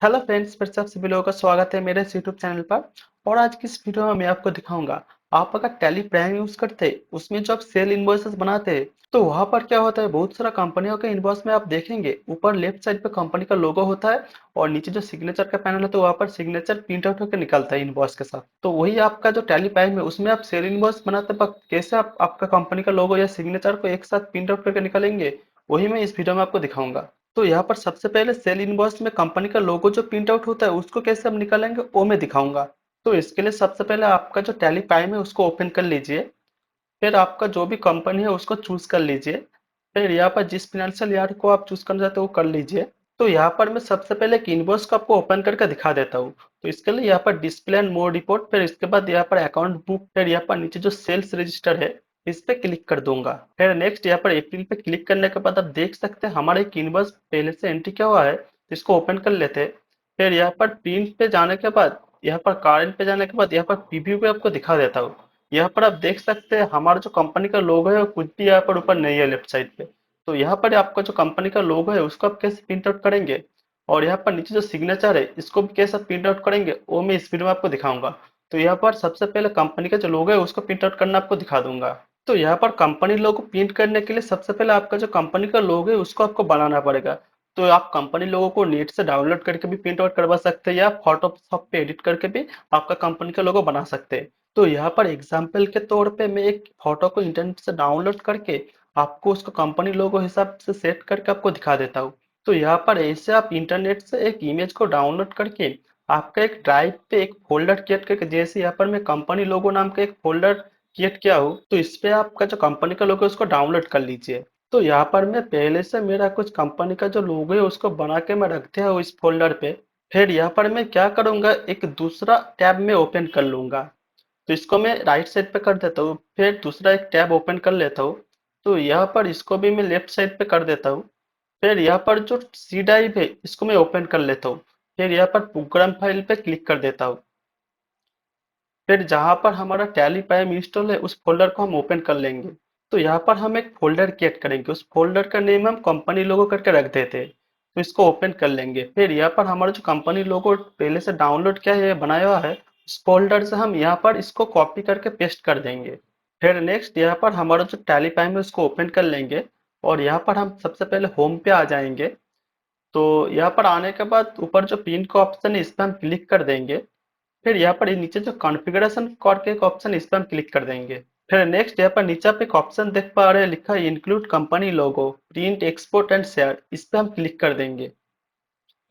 Hello friends, फिर से आप सभी लोगों का स्वागत है मेरे इस यूट्यूब चैनल पर। और आज की इस वीडियो में मैं आपको दिखाऊंगा, आप अगर टैली प्राइम यूज करते हैं उसमें जो आप सेल इनवॉइसेस बनाते हैं तो वहां पर क्या होता है, बहुत सारा कंपनियों के इनवॉइस में आप देखेंगे ऊपर लेफ्ट साइड पे कंपनी का लोगो होता है और नीचे जो सिग्नेचर का पैनल है तो वहां पर सिग्नेचर प्रिंट आउट होकर निकलता है इनवॉइस के साथ। तो वही आपका जो टैली प्राइम है उसमें आप सेल इनवॉइस बनाते वक्त कैसे आप आपका कंपनी का लोगो या सिग्नेचर को एक साथ प्रिंट आउट करके निकालेंगे, वही मैं इस वीडियो में आपको दिखाऊंगा। तो यहाँ पर सबसे पहले सेल इनवॉइस में कंपनी का लोगो जो प्रिंट आउट होता है उसको कैसे हम निकालेंगे वो मैं दिखाऊंगा। तो इसके लिए सबसे पहले आपका जो टैली प्राइम है उसको ओपन कर लीजिए। फिर आपका जो भी कंपनी है उसको चूज कर लीजिए। फिर यहाँ पर जिस फाइनेंशियल ईयर को आप चूज करना चाहते हो वो कर लीजिए। तो यहाँ पर मैं सबसे पहले एक इनवॉइस को आपको ओपन करके दिखा देता हूँ। तो इसके लिए यहाँ पर डिस्प्ले एंड मोर रिपोर्ट, फिर इसके बाद यहाँ पर अकाउंट बुक, फिर यहाँ पर नीचे जो सेल्स रजिस्टर है इस पे क्लिक कर दूंगा। फिर नेक्स्ट यहाँ पर अप्रैल पे क्लिक करने के बाद आप देख सकते हैं हमारा एक इनवॉइस पहले से एंट्री किया हुआ है, तो इसको ओपन कर लेते हैं। फिर यहाँ पर प्रिंट पे जाने के बाद, यहाँ पर करेंट पे जाने के बाद यहाँ पर प्रीव्यू पे आपको दिखा देता हूँ। यहाँ पर आप देख सकते हैं हमारा जो कंपनी का लोगो है वो कुछ भी यहाँ पर ऊपर नहीं है लेफ्ट साइड पे। तो यहाँ पर आपका जो कंपनी का लोगो है उसको आप कैसे प्रिंट आउट करेंगे और यहाँ पर नीचे जो सिग्नेचर है इसको भी कैसे प्रिंट आउट करेंगे वो मैं इस वीडियो में आपको दिखाऊंगा। तो यहाँ पर सबसे पहले कंपनी का जो लोगो है उसको प्रिंट आउट करना आपको दिखा दूंगा। तो यहाँ पर कंपनी लोगो प्रिंट करने के लिए सबसे पहले आपका जो कंपनी का लोगो है उसको आपको बनाना पड़ेगा। तो आप कंपनी लोगो को नेट से डाउनलोड करके भी प्रिंट आउट करवा सकते हैं या फोटोशॉप पे एडिट करके भी आपका कंपनी का लोगो बना सकते हैं। तो यहाँ पर एग्जाम्पल के तौर पे मैं एक फोटो को इंटरनेट से डाउनलोड करके आपको उसको कंपनी लोगो हिसाब से सेट करके आपको दिखा देता हूँ। तो यहाँ पर ऐसे आप इंटरनेट से एक इमेज को डाउनलोड करके आपका एक ड्राइव पे एक फोल्डर क्रिएट करके, जैसे यहाँ पर मैं कंपनी लोगो नाम का एक फोल्डर क्रिएट किया हूँ, तो इस पे आपका जो कंपनी का लोगो है उसको डाउनलोड कर लीजिए। तो यहाँ पर मैं पहले से मेरा कुछ कंपनी का जो लोगो है उसको बना के मैं रख दिया हूँ इस फोल्डर पे। फिर यहाँ पर मैं क्या करूंगा, एक दूसरा टैब में ओपन कर लूंगा। तो इसको मैं राइट साइड पे कर देता हूँ, फिर दूसरा एक टैब ओपन कर लेता हूँ। तो यहाँ पर इसको भी मैं लेफ्ट साइड पे कर देता हूँ। फिर यहाँ पर जो सी ड्राइव है इसको मैं ओपन कर लेता हूँ। फिर यहाँ पर प्रोग्राम फाइल पे क्लिक कर देता हूँ। फिर जहाँ पर हमारा टैली प्राइम इंस्टॉल है उस फोल्डर को हम ओपन कर लेंगे। तो यहाँ पर हम एक फोल्डर क्रिएट करेंगे, उस फोल्डर का नेम हम कंपनी लोगो करके रख देते हैं। तो इसको ओपन कर लेंगे। फिर यहाँ पर हमारा जो कंपनी लोगो पहले से डाउनलोड किया है बनाया हुआ है उस फोल्डर से हम यहाँ पर इसको कॉपी करके पेस्ट कर देंगे। फिर नेक्स्ट यहाँ पर हमारा जो टैली प्राइम है उसको ओपन कर लेंगे और यहाँ पर हम सबसे पहले होम पे आ जाएंगे। तो यहाँ पर आने के बाद ऊपर जो पिन का ऑप्शन है इस पर हम क्लिक कर देंगे। फिर यहाँ पर ये नीचे जो कॉन्फ़िगरेशन करके एक ऑप्शन इस पर हम क्लिक कर देंगे। फिर नेक्स्ट यहाँ पर नीचे आप एक ऑप्शन देख पा रहे हैं लिखा है include company logo print export and share, इस पे हम क्लिक कर देंगे।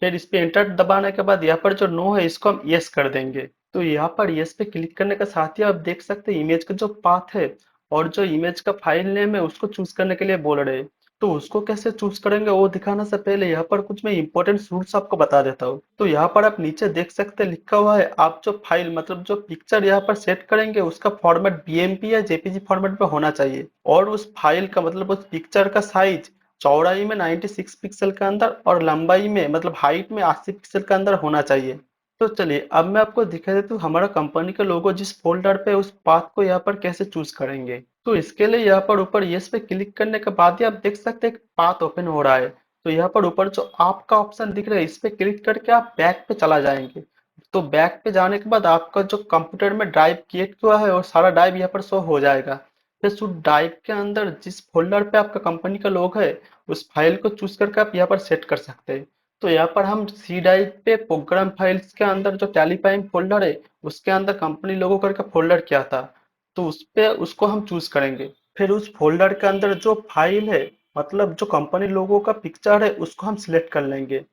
फिर इस पे एंटर दबाने के बाद यहाँ पर जो नो है इसको हम यस कर देंगे। तो यहाँ पर यस पे क्लिक करने के साथ ही आप देख सकते हैं इमेज का जो पाथ है और जो इमेज का फाइल नेम है उसको चूज करने के लिए बोल रहे हैं। तो उसको कैसे चूज करेंगे वो दिखाने से पहले यहाँ पर कुछ मैं इंपॉर्टेंट रूल्स आपको बता देता हूँ। तो यहाँ पर आप नीचे देख सकते हैं लिखा हुआ है आप जो फाइल मतलब जो पिक्चर यहाँ पर सेट करेंगे उसका फॉर्मेट बीएमपी या जेपीजी फॉर्मेट में होना चाहिए और उस फाइल का मतलब उस पिक्चर का साइज चौड़ाई में 96 पिक्सल के अंदर और लंबाई में मतलब हाइट में 80 पिक्सल के अंदर होना चाहिए। तो चलिए अब मैं आपको दिखा देता हूँ हमारा कंपनी का लोगो जिस फोल्डर पे उस पाथ को यहाँ पर कैसे चूज करेंगे। तो इसके लिए यहाँ पर ऊपर यस पे क्लिक करने के बाद ही आप देख सकते हैं एक पाथ ओपन हो रहा है। तो यहाँ पर ऊपर जो आपका ऑप्शन दिख रहा है इस पे क्लिक करके आप बैक पे चला जाएंगे। तो बैक पे जाने के बाद आपका जो कंप्यूटर में ड्राइव क्रिएट हुआ है और सारा ड्राइव यहाँ पर शो हो जाएगा। फिर उस ड्राइव के अंदर जिस फोल्डर पे आपका कंपनी का लोगो है उस फाइल को चूज करके आप यहाँ पर सेट कर सकते हैं। तो यहाँ पर हम सी ड्राइव पे प्रोग्राम फाइल्स के अंदर जो टैली प्राइम फोल्डर है उसके अंदर कंपनी लोगो करके फोल्डर किया था, तो उस पे उसको हम चूज करेंगे। फिर उस फोल्डर के अंदर जो फाइल है मतलब जो कंपनी लोगो का पिक्चर है उसको हम सिलेक्ट कर लेंगे।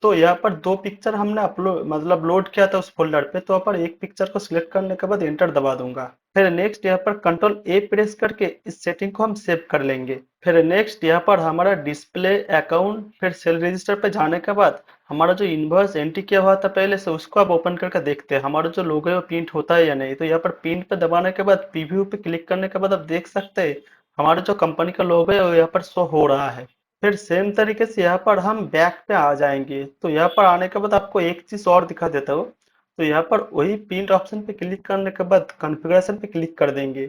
तो यहाँ पर दो पिक्चर हमने अपलोड मतलब लोड किया था उस फोल्डर पे, तो यहाँ पर एक पिक्चर को सिलेक्ट करने के बाद एंटर दबा दूंगा। फिर नेक्स्ट यहाँ पर कंट्रोल ए प्रेस करके इस सेटिंग को हम सेव कर लेंगे। फिर नेक्स्ट यहाँ पर हमारा डिस्प्ले अकाउंट फिर सेल रजिस्टर पे जाने के बाद हमारा जो इनवॉइस एंट्री किया हुआ था पहले से उसको आप ओपन करके देखते हैं हमारा जो लोगो है वो प्रिंट होता है या नहीं। तो यहाँ पर प्रिंट पे दबाने के बाद प्रीव्यू पे क्लिक करने के बाद आप देख सकते हैं हमारा जो कंपनी का लोगो है वो यहाँ पर शो हो रहा है। फिर सेम तरीके से यहाँ पर हम बैक पे आ जाएंगे। तो यहाँ पर आने के बाद आपको एक चीज और दिखा देता हूँ। तो यहाँ पर वही प्रिंट ऑप्शन पे क्लिक करने के बाद कॉन्फ़िगरेशन पे क्लिक कर देंगे।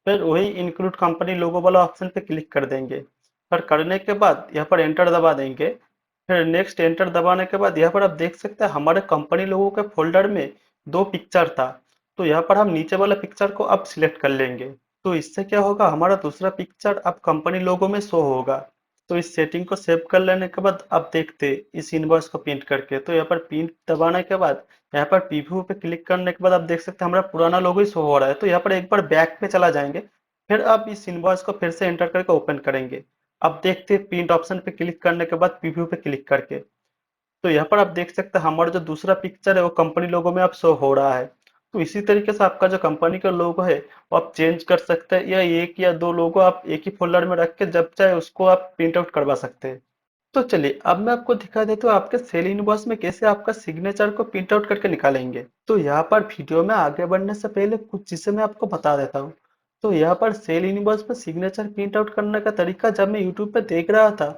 फिर वही इंक्लूड कंपनी लोगो वाला ऑप्शन पे क्लिक कर देंगे। पर करने के बाद यहाँ पर एंटर दबा देंगे। फिर नेक्स्ट एंटर दबाने के बाद यहाँ पर आप देख सकते हैं हमारे कंपनी लोगों के फोल्डर में दो पिक्चर था। तो यहाँ पर हम नीचे वाला पिक्चर को अब सिलेक्ट कर लेंगे। तो इससे क्या होगा, हमारा दूसरा पिक्चर अब कंपनी लोगों में शो होगा। तो इस सेटिंग को सेव कर लेने के बाद अब देखते हैं इस इनवॉइस को प्रिंट करके। तो यहाँ पर प्रिंट दबाने के बाद यहाँ पर प्रीव्यू पे क्लिक करने के बाद आप देख सकते हैं हमारा पुराना लोगो ही शो हो रहा है। तो यहाँ पर एक बार बैक पे चला जाएंगे, फिर अब इस इनवॉइस को फिर से एंटर करके ओपन करेंगे। अब देखते हैं प्रिंट ऑप्शन पे क्लिक करने के बाद प्रीव्यू पे क्लिक करके। तो यहाँ पर आप देख सकते हैं हमारा जो दूसरा पिक्चर है वो कंपनी लोगो में अब शो हो रहा है। तो इसी तरीके से आपका जो कंपनी का लोगो है वो आप चेंज कर सकते हैं, या एक या दो लोगो आप एक ही फोल्डर में रख के जब चाहे उसको आप प्रिंट आउट करवा सकते हैं। तो चलिए अब मैं आपको दिखा देता हूँ आपके सेल इनवॉइस में कैसे आपका सिग्नेचर को प्रिंट आउट करके निकालेंगे। तो यहाँ पर वीडियो में आगे बढ़ने से पहले कुछ चीजें मैं आपको बता देता हूँ। तो यहाँ पर सेल इनवॉइस में सिग्नेचर प्रिंट आउट करने का तरीका जब मैं यूट्यूब पे देख रहा था,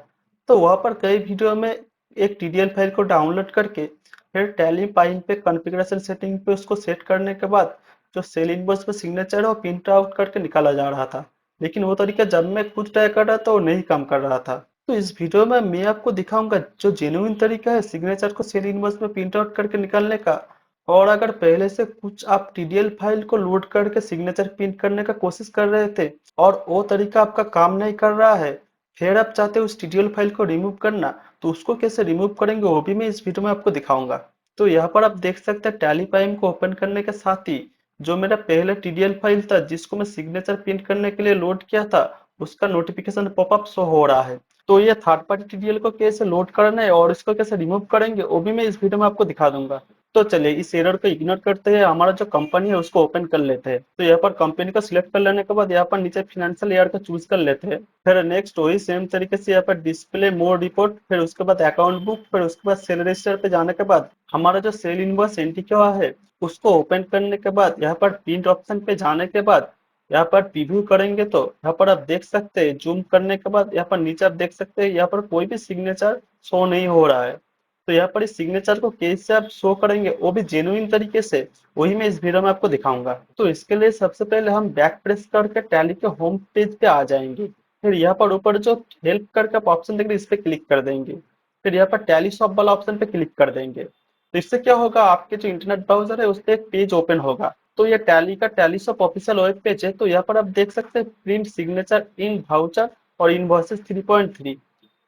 तो वहाँ पर कई वीडियो में एक टीडीएल फाइल को डाउनलोड करके फिर टैली पाइन पे कॉन्फ़िगरेशन सेटिंग पे उसको सेट करने के बाद जो सेल इनवॉइस में सिग्नेचर है वो प्रिंट आउट करके निकाला जा रहा था। लेकिन वो तरीका जब मैं खुद ट्राई कर रहा था वो नहीं काम कर रहा था। तो इस वीडियो में मैं आपको दिखाऊंगा जो जेन्युइन तरीका है सिग्नेचर को सेल इनवर्स में प्रिंट आउट करके निकालने का। और अगर पहले से कुछ आप टीडीएल फाइल को लोड करके सिग्नेचर प्रिंट करने का कोशिश कर रहे थे और वो तरीका आपका काम नहीं कर रहा है, फिर आप चाहते हो उस टीडीएल फाइल को रिमूव करना, तो उसको कैसे रिमूव करेंगे वो भी मैं इस वीडियो में आपको दिखाऊंगा। तो यहाँ पर आप देख सकते हैं टैली पाइम को ओपन करने के साथ ही जो मेरा पहले टीडीएल फाइल था जिसको मैं सिग्नेचर प्रिंट करने के लिए लोड किया था, उसका नोटिफिकेशन पॉपअप शो हो रहा है। तो ये थर्ड पार्टी टीटीएल को कैसे लोड करना है और इसको कैसे रिमूव करेंगे वो भी मैं इस वीडियो में आपको दिखा दूंगा। तो चलिए इस एरर को इग्नोर करते हैं, हमारा जो कंपनी है उसको ओपन कर लेते हैं। तो यहाँ पर कंपनी को सिलेक्ट कर लेने के बाद यहाँ पर नीचे फाइनेंशियल ईयर को चूज कर लेते हैं। फिर नेक्स्ट वही सेम तरीके से यहाँ पर डिस्प्ले मोर रिपोर्ट, फिर उसके बाद अकाउंट बुक, फिर उसके बाद सेल रजिस्टर पे जाने के बाद हमारा जो सेल इनवॉइस एंट्री क्या है उसको ओपन करने के बाद यहाँ पर प्रिंट ऑप्शन पे जाने के बाद यहाँ पर प्रीव्यू करेंगे। तो यहाँ पर आप देख सकते हैं जूम करने के बाद यहाँ पर नीचे आप देख सकते हैं यहाँ पर कोई भी सिग्नेचर शो नहीं हो रहा है। तो यहाँ पर इस सिग्नेचर को कैसे आप शो करेंगे वो भी जेन्युइन तरीके से, वही मैं इस वीडियो में आपको दिखाऊंगा। तो इसके लिए सबसे पहले हम बैक प्रेस करके टैली के होम पेज पे आ जाएंगे। फिर यहाँ पर ऊपर जो हेल्प करके आप ऑप्शन देख रहे हैं इस पे क्लिक कर देंगे। फिर यहाँ पर टैली शॉप वाला ऑप्शन पे क्लिक कर देंगे। तो इससे क्या होगा, आपके जो इंटरनेट ब्राउजर है उस पर एक पेज ओपन होगा। तो ये टैली का tally shop official web page है। तो यहाँ पर आप देख सकते हैं प्रिंट सिग्नेचर इन वाउचर और इनवॉइसेस 3.3।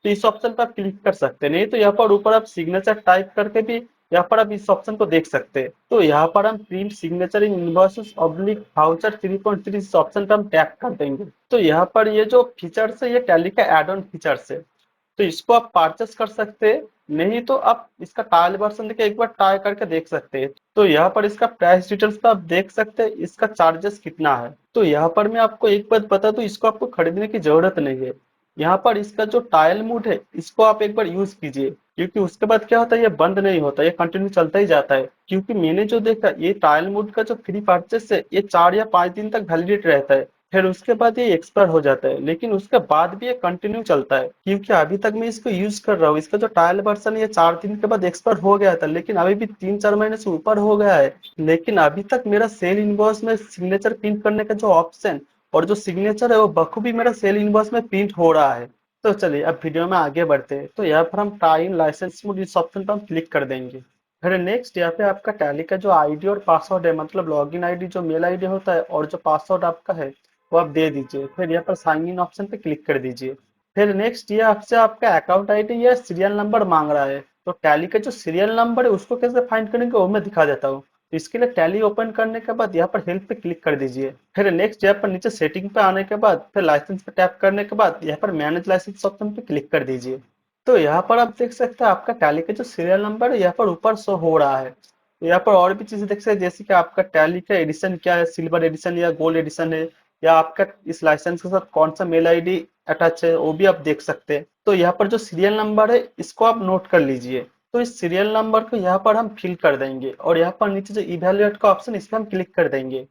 तो इस ऑप्शन पर आप क्लिक कर सकते हैं, नहीं तो यहाँ पर ऊपर आप सिग्नेचर टाइप करके भी यहाँ पर आप इस ऑप्शन को देख सकते हैं। तो यहाँ पर हम प्रिंट सिग्नेचर इन इनवॉइसेस ऑब्लिक वाउचर 3.3 इस ऑप्शन पर हम टैप कर देंगे। तो यहाँ पर ये जो फीचर्स है ये टैली का एड ऑन फीचर्स है। तो इसको आप परचेस कर सकते हैं, नहीं तो आप इसका ट्रायल वर्जन लेके एक बार ट्राई करके देख सकते हैं। तो यहाँ पर इसका प्राइस डिटेल्स पे आप देख सकते हैं इसका चार्जेस कितना है। तो यहाँ पर मैं आपको एक बात बता दूं, इसको आपको खरीदने की जरूरत नहीं है। यहाँ पर इसका जो ट्रायल मोड है इसको आप एक बार यूज कीजिए, क्योंकि उसके बाद क्या होता है ये बंद नहीं होता, ये कंटिन्यू चलता ही जाता है। क्योंकि मैंने जो देखा ये ट्रायल मोड का जो फ्री परचेस है ये 4 या 5 दिन तक वैलिडिटी रहता है, फिर उसके बाद ये एक्सपायर हो जाता है। लेकिन उसके बाद भी ये कंटिन्यू चलता है, क्योंकि अभी तक मैं इसको यूज कर रहा हूँ। इसका जो ट्रायल वर्जन ये 4 दिन के बाद एक्सपायर हो गया था, लेकिन अभी भी 3-4 महीने से ऊपर हो गया है, लेकिन अभी तक मेरा सेल इनवॉइस में सिग्नेचर प्रिंट करने का जो ऑप्शन और जो सिग्नेचर है वो बखूबी मेरा सेल इनवॉइस में प्रिंट हो रहा है। तो चलिए अब वीडियो में आगे बढ़ते हैं। तो यहाँ पर हम टाइम लाइसेंस मोड इस ऑप्शन पर हम क्लिक कर देंगे। फिर नेक्स्ट यहाँ पे आपका टैली का जो आईडी और पासवर्ड है, मतलब लॉगिन आईडी जो मेल आईडी होता है और जो पासवर्ड आपका है वो आप दे दीजिए। फिर यहाँ पर साइन इन ऑप्शन पे क्लिक कर दीजिए। फिर नेक्स्ट ये आपसे आपका अकाउंट आईडी या सीरियल नंबर मांग रहा है। तो टैली का जो सीरियल नंबर है उसको कैसे फाइंड करेंगे वो मैं दिखा देता हूँ। तो इसके लिए टैली ओपन करने के बाद यहाँ पर हेल्प पे क्लिक कर दीजिए। फिर नेक्स्ट यहाँ पर नीचे सेटिंग पे आने के बाद फिर लाइसेंस पे टैप करने के बाद यहाँ पर मैनेज लाइसेंस ऑप्शन पे क्लिक कर दीजिए। तो यहाँ पर आप देख सकते हैं आपका टैली का जो सीरियल नंबर है यहाँ पर ऊपर शो हो रहा है। तो यहाँ पर और भी चीजें देख सकते हैं, जैसे कि आपका टैली का एडिशन क्या है, सिल्वर एडिशन या गोल्ड एडिशन है, या आपका इस लाइसेंस के साथ कौन सा मेल आईडी अटैच है वो भी आप देख सकते हैं। तो यहाँ पर जो सीरियल नंबर है इसको आप नोट कर लीजिए। तो इस सीरियल नंबर को यहाँ पर हम फिल कर देंगे और यहाँ पर नीचे जो इवैल्यूएट का ऑप्शन इस पर हम क्लिक कर देंगे।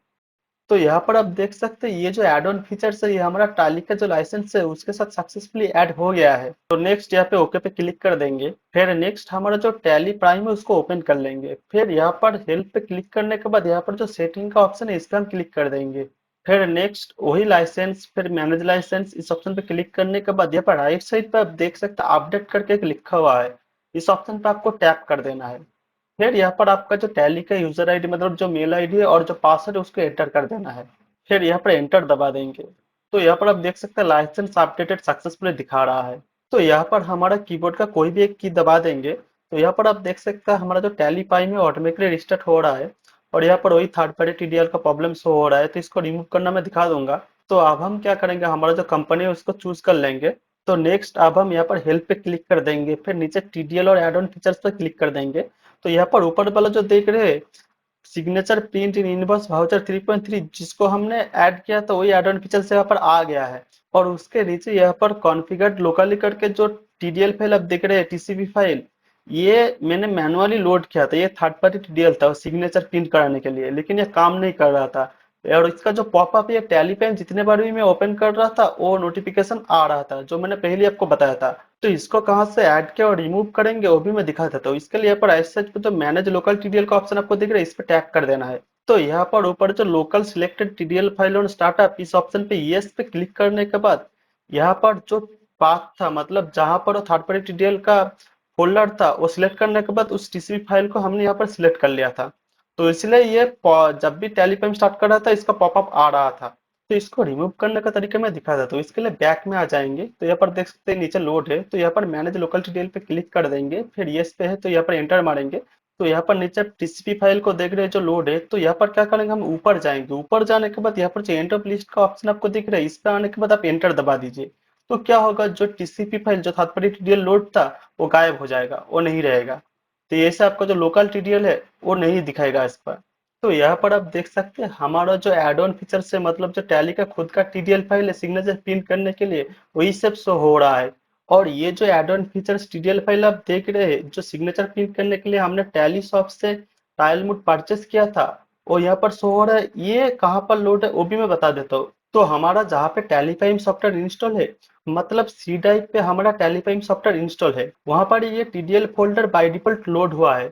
तो यहाँ पर आप देख सकते हैं ये जो एड ऑन फीचर्स है ये हमारा टाली का जो लाइसेंस है उसके साथ सक्सेसफुली ऐड हो गया है। तो नेक्स्ट यहाँ पे ओके पे क्लिक कर देंगे। फिर नेक्स्ट हमारा जो टैली प्राइम है उसको ओपन कर लेंगे। फिर यहाँ पर हेल्प पे क्लिक करने के बाद यहाँ पर जो सेटिंग का ऑप्शन है इस पर हम क्लिक कर देंगे। फिर नेक्स्ट वही लाइसेंस, फिर मैनेज लाइसेंस, इस ऑप्शन पे क्लिक करने के बाद यहाँ पर राइट साइड पे आप देख सकते हैं अपडेट करके एक लिखा हुआ है, इस ऑप्शन पे आपको टैप कर देना है। फिर यहाँ पर आपका जो टैली का यूजर आईडी मतलब जो मेल आईडी है और जो पासवर्ड है उसको एंटर कर देना है। फिर यहाँ पर एंटर दबा देंगे। तो यहाँ पर आप देख सकते हैं लाइसेंस अपडेटेड सक्सेसफुली दिखा रहा है। तो यहाँ पर हमारा कीबोर्ड का कोई भी एक की दबा देंगे तो यहाँ पर आप देख सकते हैं हमारा जो टैली पाई में ऑटोमेटिकली रिस्टार्ट हो रहा है। और यहाँ पर वही थर्ड पार्टी टीडीएल का प्रॉब्लम शो हो रहा है, तो इसको रिमूव करना मैं दिखा दूंगा। तो अब हम क्या करेंगे, हमारा जो कंपनी है उसको चूज कर लेंगे। तो नेक्स्ट अब हम यहाँ पर हेल्प पे क्लिक कर देंगे, फिर नीचे टीडीएल और एड ऑन फीचर्स पे क्लिक कर देंगे। तो यहाँ पर ऊपर वाला जो देख रहे हैं signature print in inverse voucher 3.3 जिसको हमने ऐड किया तो वही एड ऑन फीचर से यहाँ पर आ गया है। और उसके नीचे यहाँ पर कॉन्फ़िगर्ड लोकली करके जो टीडीएल फाइल आप देख रहे हैं टीसीपी फाइल, ये मैंने मैनुअली लोड किया था, ये थर्ड पार्टी टीडीएल था सिग्नेचर प्रिंट कराने के लिए, लेकिन ये काम नहीं कर रहा था। और इसका जो पॉपअप ये टैली पेन जितने बार भी मैं ओपन कर रहा था वो नोटिफिकेशन आ रहा था जो मैंने पहले आपको बताया था। तो इसको कहाँ से ऐड किया और रिमूव करेंगे वो भी मैं दिखा देता हूँ। इसके लिए यहाँ पर ऐसे तो मैनेज लोकल टीडीएल का ऑप्शन आपको दिख रहा है, इस पर टैप कर देना है। तो यहाँ पर ऊपर जो local selected TDL file on startup इस ऑप्शन पे यस पे क्लिक करने के बाद यहाँ पर जो पाथ था मतलब जहां पर थर्ड पार्टी टीडीएल का फोल्डर था वो सिलेक्ट करने के बाद उस टीसीपी फाइल को हमने यहाँ पर सिलेक्ट कर लिया था। तो इसलिए ये जब भी टेलीपैम स्टार्ट कर रहा था इसका पॉपअप आ रहा था। तो इसको रिमूव करने का तरीका मैं दिखा देता हूँ। इसके लिए बैक में आ जाएंगे तो यहाँ पर देख सकते हैं नीचे लोड है, तो यहाँ पर मैनेज लोकल टीटीएल पे क्लिक कर देंगे, फिर यस पे है तो यहाँ पर एंटर मारेंगे। तो यहाँ पर नीचे टीसीपी फाइल को देख रहे हैं जो लोड है, तो यहाँ पर क्या करेंगे हम ऊपर जाएंगे, ऊपर जाने के बाद यहाँ पर जो एंड ऑफ लिस्ट का ऑप्शन आपको दिख रहा है इस पे आने के बाद आप एंटर दबा दीजिए। तो क्या होगा जो टीसीपी फाइल जो थर्ड पार्टी टीटीएल लोड था वो गायब हो जाएगा, वो नहीं रहेगा। तो ऐसे आपका जो लोकल टीटीएल है वो नहीं दिखाएगा इस पर। तो यहाँ पर आप देख सकते हैं हमारा जो एड ऑन फीचर से मतलब जो टैली का खुद का टीडीएल फाइल है सिग्नेचर प्रिंट करने के लिए वही सब शो हो रहा है। और ये जो add on features TDL file आप देख रहे हैं जो सिग्नेचर प्रिंट करने के लिए हमने टैली शॉप से टाइल मोड परचेस किया था वो यहाँ पर शो हो रहा है। ये कहाँ पर लोड है वो भी मैं बता देता हूँ। तो हमारा जहाँ पे टेलीपाइम सॉफ्टवेयर इंस्टॉल है मतलब सी ड्राइव पे हमारा टेलीपाइम सॉफ्टवेयर इंस्टॉल है वहां पर ये TDL folder by default load हुआ है।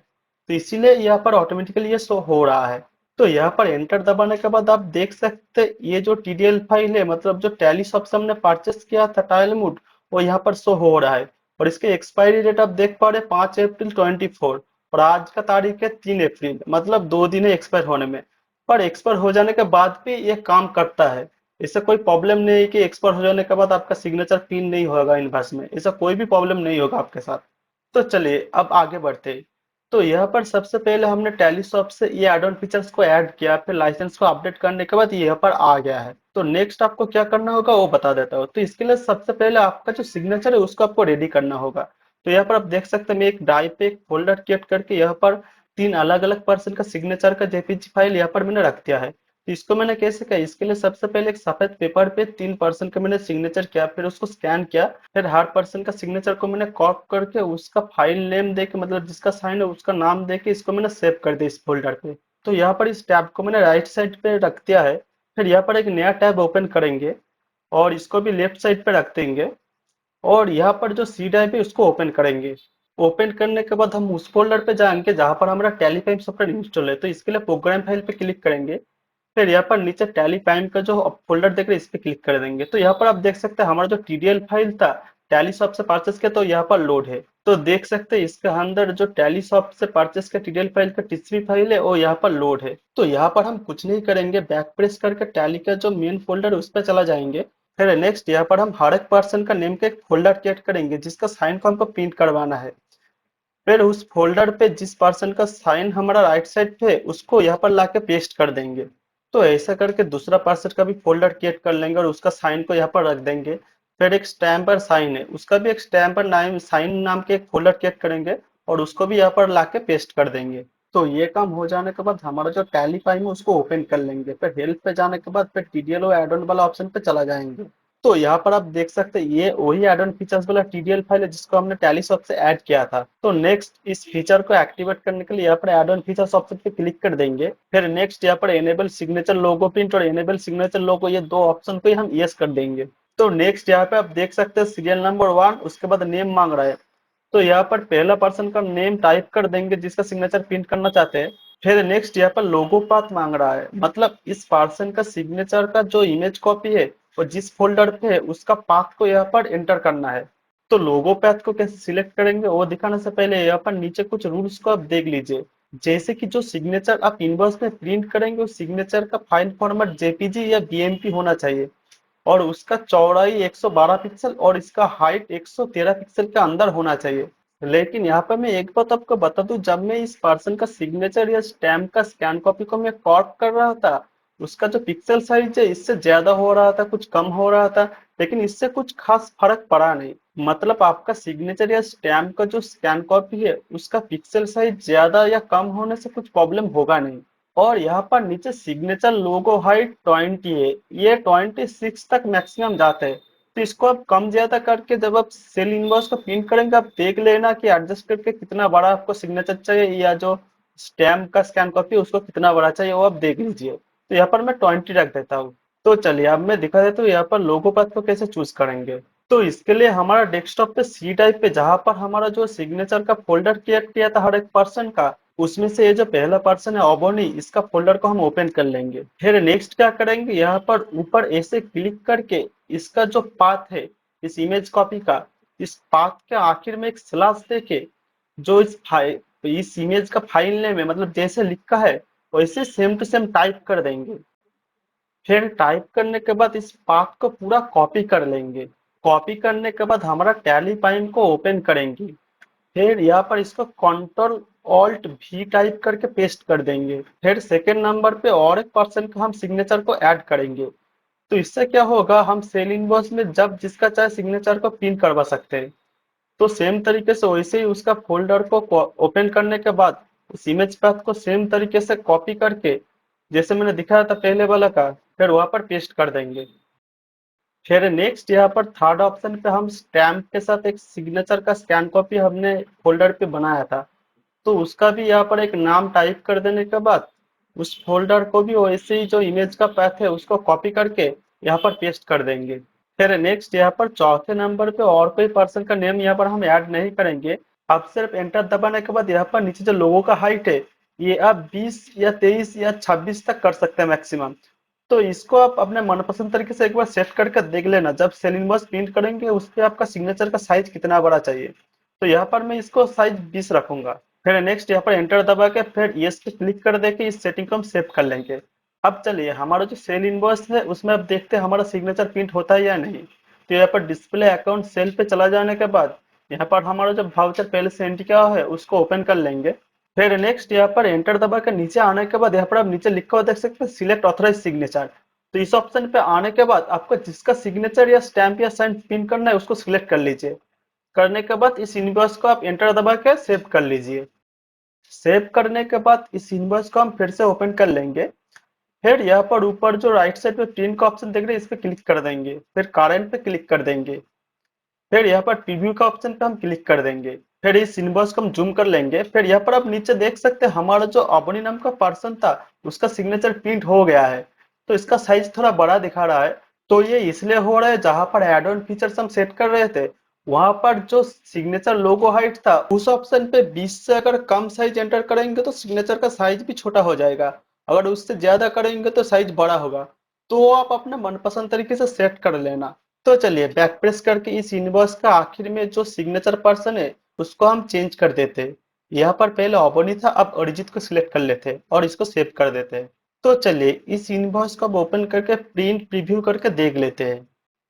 तो इसीलिए यहाँ पर ऑटोमेटिकली ये शो हो रहा है। तो यहाँ पर एंटर दबाने के बाद आप देख सकते हैं ये जो टीडीएल फाइल है मतलब जो टैली शॉप से हमने परचेस किया था टाइल मोड वो यहाँ पर शो हो रहा है। और इसके एक्सपायरी डेट आप देख पा रहे हैं 5 अप्रैल 24 और आज का तारीख है 3 अप्रैल मतलब 2 दिन है एक्सपायर होने में। पर एक्सपायर हो जाने के बाद भी ये काम करता है। इससे कोई प्रॉब्लम नहीं है कि एक्सपायर हो जाने के बाद आपका सिग्नेचर पिन नहीं होगा इनवॉइस में, ऐसा कोई भी प्रॉब्लम नहीं होगा आपके साथ। तो चलिए अब आगे बढ़ते हैं। तो यहाँ पर सबसे पहले हमने टैली शॉप से ये एड ऑन फीचर्स को ऐड किया, फिर लाइसेंस को अपडेट करने के बाद ये यहाँ पर आ गया है। तो नेक्स्ट आपको क्या करना होगा वो बता देता हूँ। तो इसके लिए सबसे पहले आपका जो सिग्नेचर है उसको आपको रेडी करना होगा। तो यहाँ पर आप देख सकते हैं मैं एक ड्राइव पे एक फोल्डर क्रिएट करके यहाँ पर 3 अलग अलग पर्सन का सिग्नेचर का जेपीजी फाइल यहाँ पर मैंने रख दिया है। तो इसको मैंने कैसे किया, इसके लिए सबसे पहले एक सफेद पेपर पे 3 पर्सन का मैंने सिग्नेचर किया, फिर उसको स्कैन किया, फिर हर पर्सन का सिग्नेचर को मैंने कॉपी करके उसका फाइल नेम देके मतलब जिसका साइन है उसका नाम देके इसको मैंने सेव कर दिया इस फोल्डर पे। तो यहाँ पर इस टैब को मैंने राइट साइड पे रख दिया है। फिर यहाँ पर एक नया टैब ओपन करेंगे और इसको भी लेफ्ट साइड पे रख देंगे। और यहाँ पर जो सी ड्राइव है उसको ओपन करेंगे। ओपन करने के बाद हम उस फोल्डर पे जाएंगे जहाँ पर हमारा टेलीपाइप सॉफ्टवेयर इंस्टॉल है, तो इसके लिए प्रोग्राम फाइल पे क्लिक करेंगे। फिर यहाँ पर नीचे टैली प्राइम का जो फोल्डर देख रहे हैं इस पे क्लिक कर देंगे। तो यहाँ पर आप देख सकते हैं हमारा जो टीडीएल फाइल था टैली शॉप से परचेस किया तो यहाँ पर लोड है। तो देख सकते हैं इसके अंदर जो टैली शॉप से परचेस का टीडीएल फाइल का टीसीपी फाइल है वो यहाँ पर लोड है। तो यहाँ पर हम कुछ नहीं करेंगे, बैक प्रेस करके टैली का जो मेन फोल्डर है उस पर चला जाएंगे। फिर नेक्स्ट यहाँ पर हम हर एक पर्सन का नेम का एक फोल्डर क्रिएट करेंगे जिसका साइन को हमको प्रिंट करवाना है। फिर उस फोल्डर पे जिस पर्सन का साइन हमारा राइट साइड पे है उसको यहाँ पर लाके पेस्ट कर देंगे। तो ऐसा करके दूसरा पर्सन का भी फोल्डर क्रिएट कर लेंगे और उसका साइन को यहाँ पर रख देंगे। फिर एक स्टैम्पर साइन है उसका भी एक स्टैम्पर नाम साइन नाम के एक फोल्डर क्रिएट करेंगे और उसको भी यहाँ पर लाके पेस्ट कर देंगे। तो ये काम हो जाने के बाद हमारा जो टैली फाइल है उसको ओपन कर लेंगे, फिर हेल्प पे जाने के बाद फिर टीडीएल और एड ऑन वाला ऑप्शन पे चला जाएंगे। तो यहाँ पर आप देख सकते हैं ये वही एड ऑन फीचर्स वाला टीडीएल फाइल है जिसको हमने टैली शॉप से ऐड किया था। तो नेक्स्ट इस फीचर को एक्टिवेट करने के लिए यहाँ पर एड ऑन फीचर्स ऑप्शन पे क्लिक कर देंगे। फिर नेक्स्ट यहाँ पर एनेबल सिग्नेचर लोगो प्रिंट और एनेबल सिग्नेचर लोगो ये दो ऑप्शन को ही हम यस कर देंगे। तो नेक्स्ट यहाँ पे आप देख सकते हैं सीरियल नंबर 1 उसके बाद नेम मांग रहा है। तो यहाँ पर पहला पर्सन का नेम टाइप कर देंगे जिसका सिग्नेचर प्रिंट करना चाहते हैं। फिर नेक्स्ट यहाँ पर लोगो पाथ मांग रहा है, मतलब इस पर्सन का सिग्नेचर का जो इमेज कॉपी है वो जिस फोल्डर पे है उसका पाथ को यहाँ पर एंटर करना है। तो लोगो पाथ को कैसे सिलेक्ट करेंगे वो दिखाने से पहले यहाँ पर नीचे कुछ रूल्स को आप देख लीजिए। जैसे कि जो सिग्नेचर आप इनवॉइस में प्रिंट करेंगे उस सिग्नेचर का फाइल फॉर्मेट जेपीजी या बीएमपी होना चाहिए, और उसका चौड़ाई 112 पिक्सल और इसका हाइट 113 पिक्सल के अंदर होना चाहिए। लेकिन यहाँ पर मैं एक बात आपको बता दूं, जब मैं इस पर्सन का सिग्नेचर या स्टैम्प का स्कैन कॉपी को मैं कॉप कर रहा था, उसका जो पिक्सल साइज है इससे ज्यादा हो रहा था, कुछ कम हो रहा था, लेकिन इससे कुछ खास फर्क पड़ा नहीं। मतलब आपका सिग्नेचर या स्टैम्प का जो स्कैन कॉपी है उसका पिक्सल साइज ज्यादा या कम होने से कुछ प्रॉब्लम होगा नहीं। और यहाँ पर नीचे सिग्नेचर लोगो हाइट 20 है, ये 26 तक मैक्सिमम जाते हैं। तो इसको आप कम ज्यादा करके जब आप सेल इनवॉइस को प्रिंट करेंगे आप देख लेना कि एडजस्ट करके कितना बड़ा आपको सिग्नेचर चाहिए, या जो स्टैम्प का स्कैन कॉपी है उसको कितना बड़ा चाहिए वो आप देख लीजिए। तो यहाँ पर मैं 20 रख देता हूँ। तो चलिए अब मैं दिखा देता हूँ यहाँ पर लोगो पाथ को कैसे चूज करेंगे। तो इसके लिए हमारा डेस्कटॉप पे सी टाइप पे जहां पर हमारा जो सिग्नेचर का फोल्डर क्रिएट किया था हर एक पर्सन का, उसमें से ये जो पहला पर्सन है ओबोनी, इसका फोल्डर को हम ओपन कर लेंगे। फिर नेक्स्ट क्या करेंगे, यहाँ पर ऊपर ऐसे क्लिक करके इसका जो पाथ है इस इमेज कॉपी का, इस पाथ के आखिर में एक स्लैश देके जो इस इमेज का फाइल नेम है, मतलब जैसे लिखा है वैसे सेम टू सेम टाइप कर देंगे। फिर टाइप करने के बाद इस पाथ को पूरा कॉपी कर लेंगे। कॉपी करने के बाद हमारा टैली पाइन को ओपन करेंगे। फिर यहाँ पर इसको कंट्रोल ऑल्ट भी टाइप करके पेस्ट कर देंगे। फिर सेकंड नंबर पे और एक पर्सन का हम सिग्नेचर को ऐड करेंगे। तो इससे क्या होगा, हम सेल इनवॉइस में जब जिसका चाहे सिग्नेचर को पिन करवा सकते हैं। तो सेम तरीके से वैसे ही उसका फोल्डर को ओपन करने के बाद उस इमेज पाथ को सेम तरीके से कॉपी करके जैसे मैंने दिखाया था पहले वाला का, फिर वहां पर पेस्ट कर देंगे। फिर नेक्स्ट यहाँ पर थर्ड ऑप्शन पे हम स्टैम्प के साथ एक सिग्नेचर का स्कैन कॉपी हमने फोल्डर पे बनाया था, तो उसका भी यहाँ पर एक नाम टाइप कर देने के बाद उस फोल्डर को भी वैसे ही जो इमेज का पाथ है उसको कॉपी करके यहाँ पर पेस्ट कर देंगे। फिर नेक्स्ट यहाँ पर चौथे नंबर पे और कोई पर्सन का नेम यहाँ पर हम ऐड नहीं करेंगे। अब सिर्फ एंटर दबाने के बाद यहाँ पर नीचे जो लोगों का हाइट है ये आप 20 या 23 या 26 तक कर सकते हैं मैक्सिमम। तो इसको आप अपने मनपसंद तरीके से एक बार सेट करके देख लेना, जब सेल इनवॉइस प्रिंट करेंगे उस पे आपका सिग्नेचर का साइज कितना बड़ा चाहिए। तो यहाँ पर मैं इसको साइज 20 रखूंगा। फिर नेक्स्ट यहाँ पर एंटर दबा के फिर यस पे क्लिक कर दे के इस सेटिंग को हम सेव कर लेंगे। अब चलिए हमारा जो सेल इनवॉइस है उसमें अब देखते हैं हमारा सिग्नेचर प्रिंट होता है या नहीं। तो यहाँ पर डिस्प्ले अकाउंट सेल पे चला जाने के बाद यहाँ पर हमारा जो वाउचर पहले से एंटर किया हुआ है उसको ओपन कर लेंगे। फिर नेक्स्ट यहाँ पर एंटर दबा के नीचे आने के बाद यहाँ पर आप नीचे लिखा हुआ देख सकते हैं सिलेक्ट ऑथराइज सिग्नेचर। तो इस ऑप्शन पे आने के बाद आपको जिसका सिग्नेचर या स्टैंप या साइन पिन करना है उसको सिलेक्ट कर लीजिए। करने के बाद इस इनवॉइस को आप एंटर दबा के सेव कर लीजिए। सेव करने के बाद इस इनवॉइस को हम फिर से ओपन कर लेंगे। फिर यहाँ पर ऊपर जो राइट साइड पे प्रिंट का ऑप्शन देख रहे हैं इस पे क्लिक कर देंगे, फिर करेंट पे क्लिक कर देंगे। फिर यहाँ पर प्रीव्यू का ऑप्शन पे हम क्लिक कर देंगे। फिर इस इनवॉइस को हम जूम कर लेंगे। फिर यहाँ पर आप नीचे देख सकते हैं हमारा जो अबनी नाम का पर्सन था उसका सिग्नेचर प्रिंट हो गया है। तो इसका साइज थोड़ा बड़ा दिखा रहा है। तो ये इसलिए हो रहा है जहां पर एड ऑन फीचर्स हम सेट कर रहे थे वहां पर जो सिग्नेचर लोगो हाइट था उस ऑप्शन पे 20 से अगर कम साइज एंटर करेंगे तो सिग्नेचर का साइज भी छोटा हो जाएगा, अगर उससे ज्यादा करेंगे तो साइज बड़ा होगा। तो वो आप अपने मनपसंद तरीके से सेट कर लेना। तो चलिए बैक प्रेस करके इस इनवॉइस का आखिर में जो सिग्नेचर पर्सन है उसको हम चेंज कर देते हैं। यहाँ पर पहले अबोनी था, अब अरिजीत को सिलेक्ट कर लेते हैं और इसको सेव कर देते हैं। तो चलिए इस इनवॉइस को अब ओपन करके प्रिंट प्रीव्यू करके देख लेते हैं।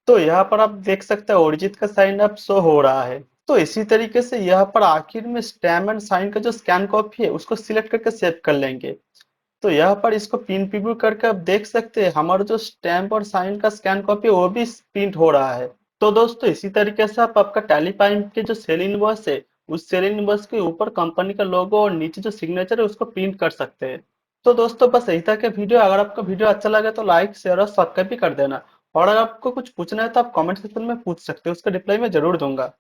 तो यहाँ पर आप देख सकते हैं अरिजीत का साइन अप शो हो रहा है। तो इसी तरीके से यहाँ पर आखिर में स्टैम्प एंड साइन का जो स्कैन कॉपी है उसको सिलेक्ट करके सेव कर लेंगे। तो यहाँ पर इसको प्रिंट प्रीव्यू करके आप देख सकते हैं हमारा जो स्टैम्प और साइन का स्कैन कॉपी है वो भी प्रिंट हो रहा है। तो दोस्तों इसी तरीके से आप आपका टैली पाइप के जो सेल इनवॉइस है उस सेल इनवॉइस के ऊपर कंपनी का लोगो और नीचे जो सिग्नेचर है उसको प्रिंट कर सकते हैं। तो दोस्तों बस यही था कि वीडियो, अगर आपको वीडियो अच्छा लगे तो लाइक शेयर और सब्सक्राइब भी कर देना। और अगर आपको कुछ पूछना है तो आप कमेंट सेक्शन में पूछ सकते हो, उसका रिप्लाई मैं जरूर दूंगा।